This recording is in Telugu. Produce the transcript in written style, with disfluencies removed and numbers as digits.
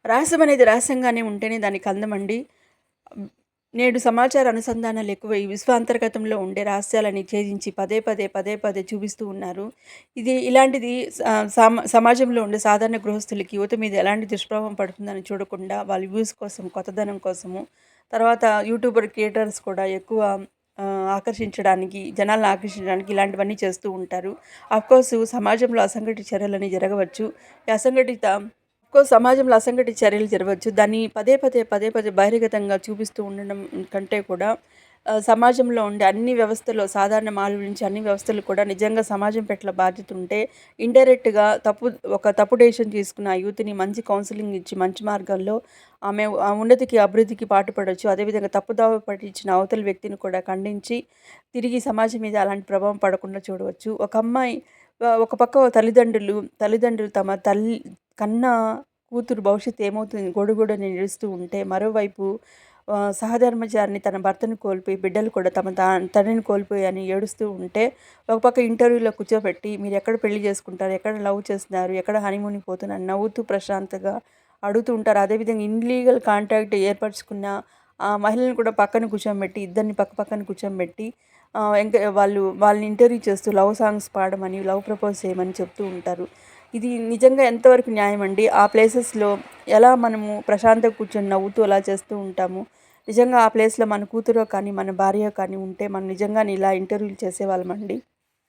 రహస్యం అనేది రహస్యంగానే ఉంటేనే దానికి అందమండి. హ్మ్. నేడు సమాచార అనుసంధానాలు ఎక్కువై విశ్వాంతర్గతంలో ఉండే రహస్యాలని ఛేదించి పదే పదే చూపిస్తూ ఉన్నారు. ఇది ఇలాంటిది సమాజంలో ఉండే సాధారణ గృహస్థులకి యువత మీద ఎలాంటి దుష్ప్రభావం పడుతుందని చూడకుండా వాళ్ళ వ్యూస్ కోసం, కొత్తదనం కోసము, తర్వాత యూట్యూబర్ క్రియేటర్స్ కూడా ఎక్కువ ఆకర్షించడానికి, జనాలను ఆకర్షించడానికి ఇలాంటివన్నీ చేస్తూ ఉంటారు. అఫ్‌కోర్స్ సమాజంలో అసంఘటిత చర్యలని జరగవచ్చు. ఈ అసంఘటిత సమాజంలో అసంఘటిత చర్యలు జరగవచ్చు. దాన్ని పదే పదే బహిర్గతంగా చూపిస్తూ ఉండడం కంటే కూడా సమాజంలో ఉండే అన్ని వ్యవస్థలో సాధారణ మానవుల నుంచి అన్ని వ్యవస్థలు కూడా నిజంగా సమాజం పట్ల బాధ్యత ఉంటే ఇండైరెక్ట్‌గా తప్పు డెసిషన్ తీసుకున్న ఆ యూత్‌ని మంచి కౌన్సెలింగ్ ఇచ్చి మంచి మార్గంలో ఆమె ఉన్నతికి, అభివృద్ధికి పాటుపడొచ్చు. అదేవిధంగా తప్పుదోవ పట్టించిన అవతలి వ్యక్తిని కూడా ఖండించి తిరిగి సమాజం మీద అలాంటి ప్రభావం పడకుండా చూడవచ్చు. ఒక అమ్మాయి ఒక పక్క తల్లిదండ్రులు తమ కన్న కూతురు భవిష్యత్తు ఏమవుతుంది గొడుగొడని ఏడుస్తూ ఉంటే, మరోవైపు సహధర్మచారిణి తన భర్తను కోల్పోయి, బిడ్డలు కూడా తమ తండ్రిని కోల్పోయాని ఏడుస్తూ ఉంటే, ఒక పక్క ఇంటర్వ్యూలో కూర్చోబెట్టి, మీరెక్కడ పెళ్లి చేసుకుంటారు? ఎక్కడ లవ్ చేస్తున్నారు? ఎక్కడ హనీమూన్‌కి పోతున్నారు? నవ్వుతూ ప్రశాంతంగా అడుగుతూ ఉంటారు. అదేవిధంగా ఇన్‌లీగల్ కాంటాక్ట్ ఏర్పరచుకున్న ఆ మహిళలను కూడా పక్కన కూర్చోబెట్టి, ఇద్దరిని పక్కన కూర్చోబెట్టి వాళ్ళని ఇంటర్వ్యూ చేస్తూ లవ్ సాంగ్స్ పాడమని, లవ్ ప్రపోజ్ చేయమని చెప్తూ ఉంటారు. ఇది నిజంగా ఎంతవరకు న్యాయమండి? ఆ ప్లేసెస్‌లో ఎలా మనము ప్రశాంతంగా కూర్చొని నవ్వుతూ అలా చేస్తూ ఉంటాము. నిజంగా ఆ ప్లేస్‌లో మన కూతురో కానీ, మన భార్యో కానీ ఉంటే మనం నిజంగానే ఇలా ఇంటర్వ్యూలు చేసేవాళ్ళమండి?